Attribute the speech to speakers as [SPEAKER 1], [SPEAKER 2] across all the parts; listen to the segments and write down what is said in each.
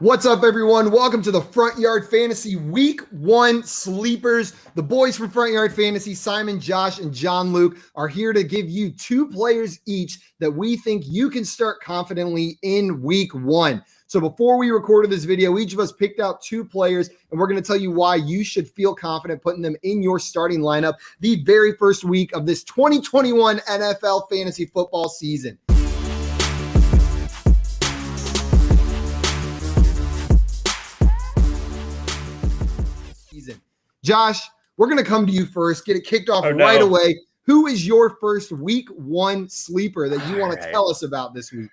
[SPEAKER 1] What's up, everyone? Welcome to the Front Yard Fantasy Week 1 Sleepers. The boys from Front Yard Fantasy, Simon, Josh, and John Luke, are here to give you 2 players each that we think you can start confidently in Week 1. So before we recorded this video, each of us picked out 2 players, and we're going to tell you why you should feel confident putting them in your starting lineup the very first week of this 2021 NFL fantasy football season. Josh, we're going to come to you first, get it kicked off right away. Who is your first Week 1 sleeper that you want to tell us about this week?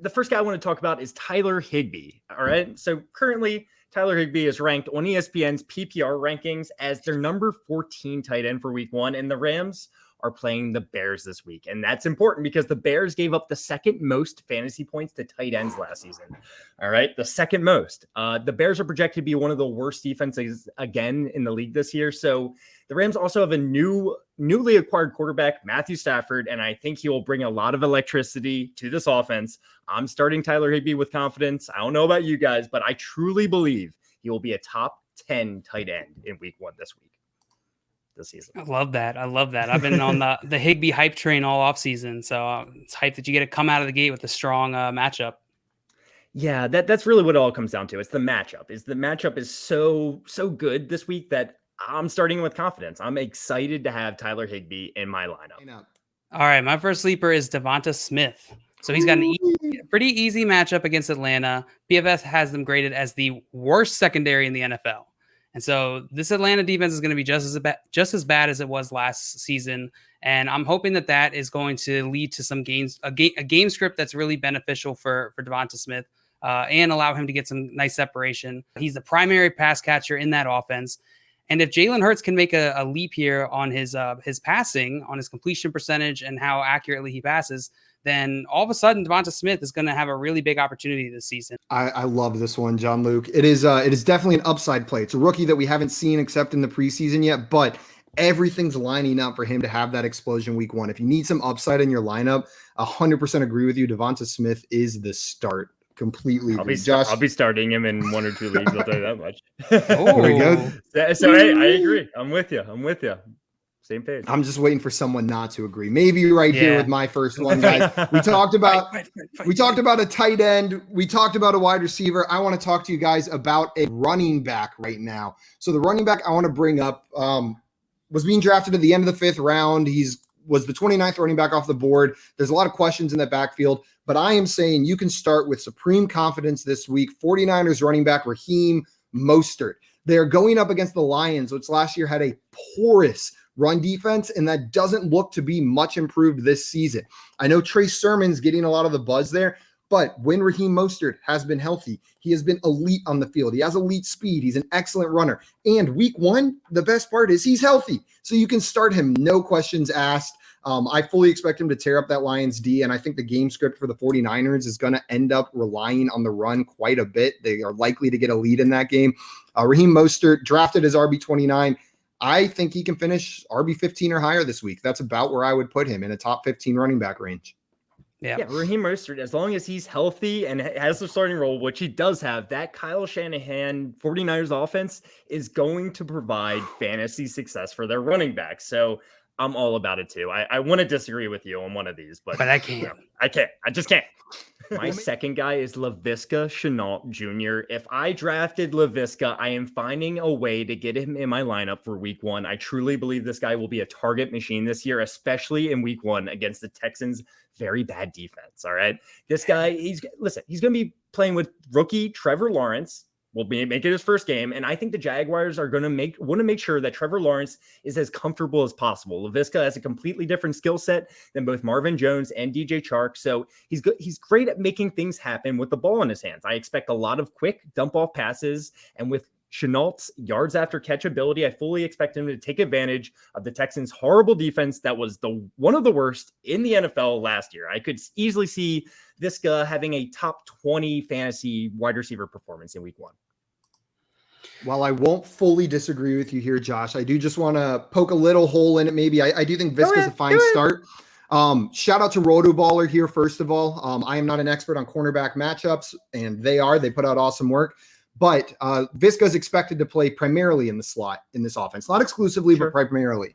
[SPEAKER 2] The first guy I want to talk about is Tyler Higbee. All right. So currently, Tyler Higbee is ranked on ESPN's PPR rankings as their number 14 tight end for Week 1, and the Rams are playing the Bears this week. And that's important because the Bears gave up the second most fantasy points to tight ends last season. All right. The second most. The Bears are projected to be one of the worst defenses again in the league this year. So the Rams also have a newly acquired quarterback, Matthew Stafford, and I think he will bring a lot of electricity to this offense. I'm starting Tyler Higbee with confidence. I don't know about you guys, but I truly believe he will be a top 10 tight end in Week 1 this week. This season.
[SPEAKER 3] I love that. I've been on the Higbee hype train all off season. So it's hype that you get to come out of the gate with a strong matchup.
[SPEAKER 2] Yeah, that's really what it all comes down to. It's the matchup. The matchup is so good this week that I'm starting with confidence. I'm excited to have Tyler Higbee in my lineup.
[SPEAKER 3] All right, my first sleeper is Devonta Smith. So he's got pretty easy matchup against Atlanta. PFF has them graded as the worst secondary in the NFL. And so this Atlanta defense is going to be just as bad as it was last season. And I'm hoping that is going to lead to some gains, a game script that's really beneficial for Devonta Smith and allow him to get some nice separation. He's the primary pass catcher in that offense. And if Jalen Hurts can make a leap here on his passing, on his completion percentage and how accurately he passes, then all of a sudden Devonta Smith is going to have a really big opportunity this season.
[SPEAKER 1] I love this one, John Luke. It is definitely an upside play. It's a rookie that we haven't seen except in the preseason yet, but everything's lining up for him to have that explosion Week 1. If you need some upside in your lineup, 100% agree with you. Devonta Smith is the start. Completely.
[SPEAKER 2] I'll be starting him in 1 or 2 leagues. I'll tell you that much.
[SPEAKER 1] Very good.
[SPEAKER 2] So hey, I agree. I'm with you. Same page.
[SPEAKER 1] I'm just waiting for someone not to agree. Maybe here with my first one, guys. We talked about a tight end. We talked about a wide receiver. I want to talk to you guys about a running back right now. So the running back I want to bring up was being drafted at the end of the 5th round. Was the 29th running back off the board. There's a lot of questions in that backfield, but I am saying you can start with supreme confidence this week. 49ers running back Raheem Mostert. They're going up against the Lions, which last year had a porous run defense, and that doesn't look to be much improved this season. I know Trey Sermon's getting a lot of the buzz there, but when Raheem Mostert has been healthy, he has been elite on the field. He has elite speed. He's an excellent runner. And Week 1, the best part is he's healthy. So you can start him, no questions asked. I fully expect him to tear up that Lions D, and I think the game script for the 49ers is going to end up relying on the run quite a bit. They are likely to get a lead in that game. Raheem Mostert, drafted as RB29. I think he can finish RB15 or higher this week. That's about where I would put him, in a top 15 running back range.
[SPEAKER 2] Yeah, Raheem Mostert, as long as he's healthy and has the starting role, which he does have, that Kyle Shanahan 49ers offense is going to provide fantasy success for their running back. So I'm all about it too. I want to disagree with you on one of these, but
[SPEAKER 3] I can't.
[SPEAKER 2] I can't. I just can't. My second guy is Laviska Shenault Jr. If I drafted Laviska, I am finding a way to get him in my lineup for Week 1. I truly believe this guy will be a target machine this year, especially in Week 1 against the Texans' very bad defense. All right. This guy, he's going to be playing with rookie Trevor Lawrence. Will be making his first game, and I think the Jaguars are going to want to make sure that Trevor Lawrence is as comfortable as possible. Laviska has a completely different skill set than both Marvin Jones and DJ Chark, so he's good. He's great at making things happen with the ball in his hands. I expect a lot of quick dump-off passes, and with Shenault's yards after catch ability, I fully expect him to take advantage of the Texans' horrible defense that was one of the worst in the NFL last year. I could easily see this guy having a top 20 fantasy wide receiver performance in Week 1.
[SPEAKER 1] While I won't fully disagree with you here, Josh, I do just want to poke a little hole in it. Maybe I do think Visca's a fine start. Shout out to Rotoballer here, first of all. I am not an expert on cornerback matchups, and they put out awesome work. But Viska is expected to play primarily in the slot in this offense, not exclusively, but primarily.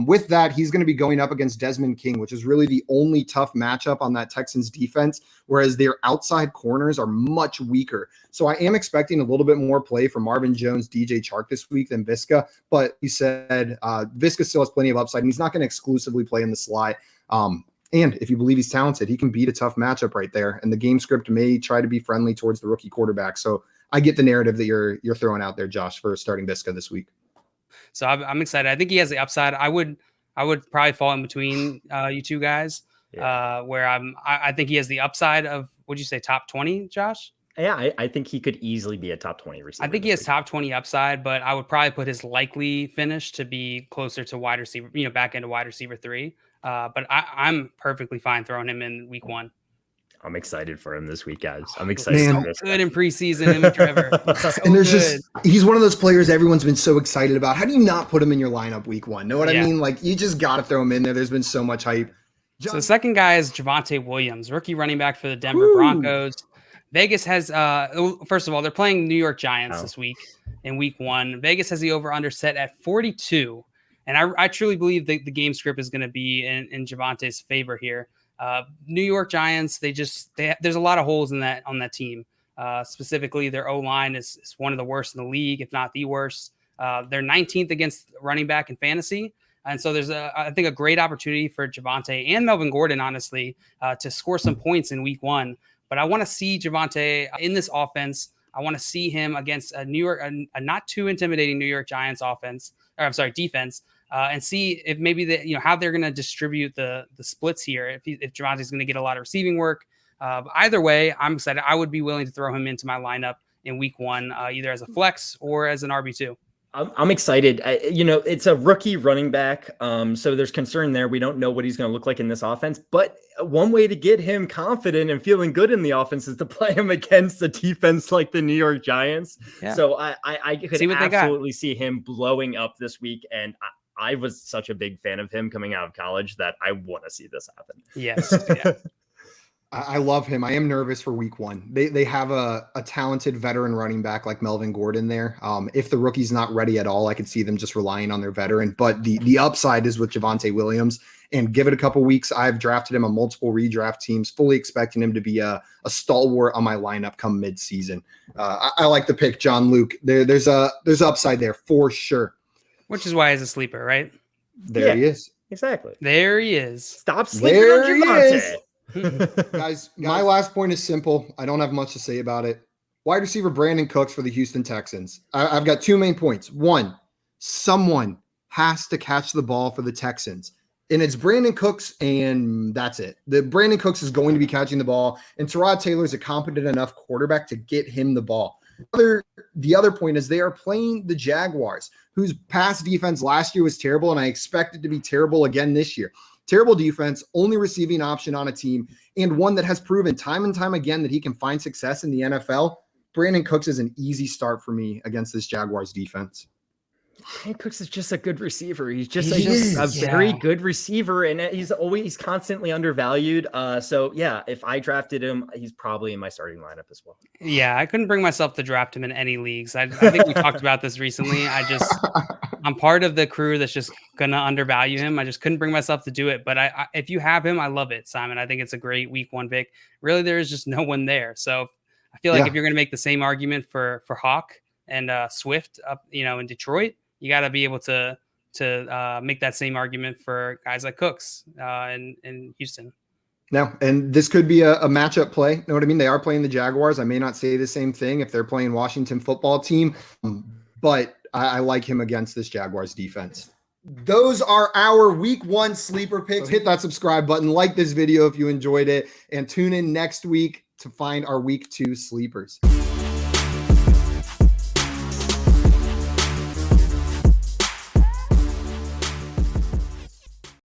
[SPEAKER 1] With that, he's going to be going up against Desmond King, which is really the only tough matchup on that Texans defense, whereas their outside corners are much weaker. So I am expecting a little bit more play from Marvin Jones, DJ Chark this week than Viska. But he said Viska still has plenty of upside, and he's not going to exclusively play in the slot. And if you believe he's talented, he can beat a tough matchup right there. And the game script may try to be friendly towards the rookie quarterback. So I get the narrative that you're throwing out there, Josh, for starting Viska this week.
[SPEAKER 3] So I'm excited. I think he has the upside. I would probably fall in between you two guys, where I think he has the upside of, would you say top 20, Josh?
[SPEAKER 2] Yeah, I think he could easily be a top 20 receiver.
[SPEAKER 3] I think he has top 20 upside, but I would probably put his likely finish to be closer to wide receiver, back into wide receiver 3. But I'm perfectly fine throwing him in week 1.
[SPEAKER 2] I'm excited for him this week, guys. I'm excited.
[SPEAKER 3] So good in preseason, him and Trevor.
[SPEAKER 1] And there's he's one of those players everyone's been so excited about. How do you not put him in your lineup week 1? Know what I mean? Like, you just got to throw him in there. There's been so much hype.
[SPEAKER 3] So the second guy is Javonte Williams, rookie running back for the Denver Broncos. Vegas has, first of all, they're playing New York Giants this week in week 1. Vegas has the over-under set at 42. And I truly believe the game script is going to be in Javonte's favor here. New York Giants, there's a lot of holes on that team. Specifically, their O-line is one of the worst in the league, if not the worst. They're 19th against running back in fantasy. And so there's I think a great opportunity for Javonte and Melvin Gordon, honestly, to score some points in week 1. But I want to see Javonte in this offense. I want to see him against a not too intimidating New York Giants defense. And see if maybe how they're going to distribute the splits here. If Javonte's going to get a lot of receiving work, either way, I'm excited. I would be willing to throw him into my lineup in week 1, either as a flex or as an RB2.
[SPEAKER 2] I'm excited. It's a rookie running back, so there's concern there. We don't know what he's going to look like in this offense. But one way to get him confident and feeling good in the offense is to play him against a defense like the New York Giants. Yeah. So I could absolutely see him blowing up this week, and I was such a big fan of him coming out of college that I want to see this happen.
[SPEAKER 3] Yes. Yeah.
[SPEAKER 1] I love him. I am nervous for week 1. They have a talented veteran running back like Melvin Gordon there. If the rookie's not ready at all, I could see them just relying on their veteran. But the upside is with Javonte Williams. And give it a couple weeks. I've drafted him on multiple redraft teams, fully expecting him to be a stalwart on my lineup come mid-season. I like the pick, John Luke. There's upside there for sure.
[SPEAKER 3] Which is why he's a sleeper, right?
[SPEAKER 1] There he is.
[SPEAKER 2] Exactly.
[SPEAKER 3] There he is.
[SPEAKER 2] Stop sleeping on Javonte.
[SPEAKER 1] Guys, my last point is simple. I don't have much to say about it. Wide receiver Brandin Cooks for the Houston Texans. I've got 2 main points. 1, someone has to catch the ball for the Texans. And it's Brandin Cooks, and that's it. Brandin Cooks is going to be catching the ball, and Tyrod Taylor is a competent enough quarterback to get him the ball. The other point is they are playing the Jaguars, whose pass defense last year was terrible, and I expect it to be terrible again this year. Terrible defense, only receiving option on a team, and one that has proven time and time again that he can find success in the NFL. Brandin Cooks is an easy start for me against this Jaguars defense.
[SPEAKER 2] Brandin Cooks is just a good receiver. He's just a very good receiver, and he's always constantly undervalued. So yeah, if I drafted him, he's probably in my starting lineup as well.
[SPEAKER 3] Yeah, I couldn't bring myself to draft him in any leagues. I think we talked about this recently. I'm part of the crew that's just gonna undervalue him. I just couldn't bring myself to do it. But if you have him, I love it, Simon. I think it's a great week 1 pick. Really, there is just no one there. So I feel like if you're gonna make the same argument for Hawk and Swift up, in Detroit, you got to be able to make that same argument for guys like Cooks in Houston.
[SPEAKER 1] No, and this could be a matchup play. Know what I mean? They are playing the Jaguars. I may not say the same thing if they're playing Washington football team, but I like him against this Jaguars defense. Those are our week 1 sleeper picks. Hit that subscribe button, like this video if you enjoyed it, and tune in next week to find our week 2 sleepers.